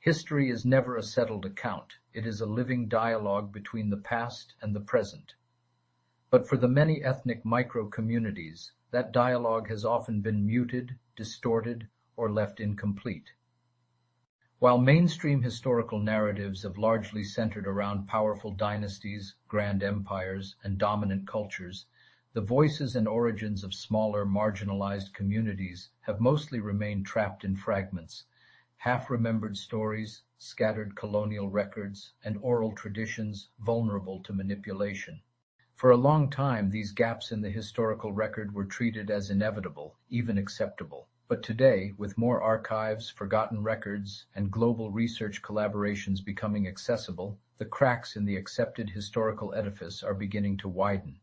History is never a settled account. It is a living dialogue between the past and the present. But for the many ethnic micro-communities, that dialogue has often been muted, distorted, or left incomplete. While mainstream historical narratives have largely centered around powerful dynasties, grand empires, and dominant cultures, the voices and origins of smaller, marginalized communities have mostly remained trapped in fragments, half-remembered stories, scattered colonial records, and oral traditions vulnerable to manipulation. For a long time, these gaps in the historical record were treated as inevitable, even acceptable. But today, with more archives, forgotten records, and global research collaborations becoming accessible, the cracks in the accepted historical edifice are beginning to widen.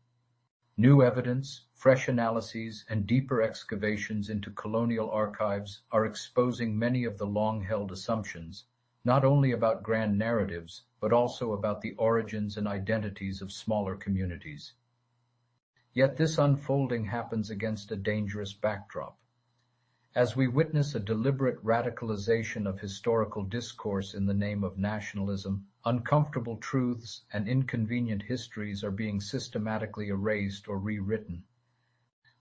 New evidence, fresh analyses, and deeper excavations into colonial archives are exposing many of the long-held assumptions, not only about grand narratives, but also about the origins and identities of smaller communities. Yet this unfolding happens against a dangerous backdrop. As we witness a deliberate radicalization of historical discourse in the name of nationalism, uncomfortable truths and inconvenient histories are being systematically erased or rewritten.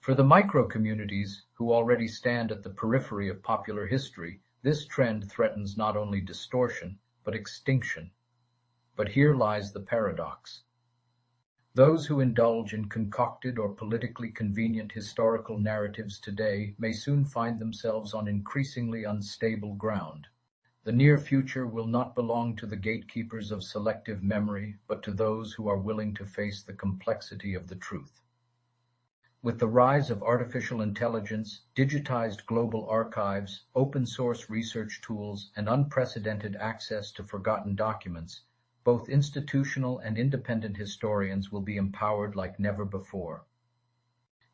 For the micro-communities, who already stand at the periphery of popular history, this trend threatens not only distortion, but extinction. But here lies the paradox. Those who indulge in concocted or politically convenient historical narratives today may soon find themselves on increasingly unstable ground. The near future will not belong to the gatekeepers of selective memory, but to those who are willing to face the complexity of the truth. With the rise of artificial intelligence, digitized global archives, open-source research tools, and unprecedented access to forgotten documents, both institutional and independent historians will be empowered like never before.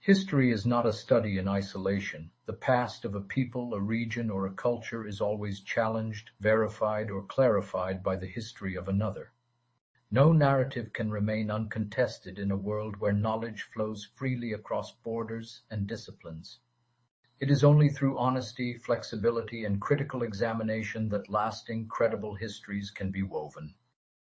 History is not a study in isolation. The past of a people, a region, or a culture is always challenged, verified, or clarified by the history of another. No narrative can remain uncontested in a world where knowledge flows freely across borders and disciplines. It is only through honesty, flexibility, and critical examination that lasting, credible histories can be woven.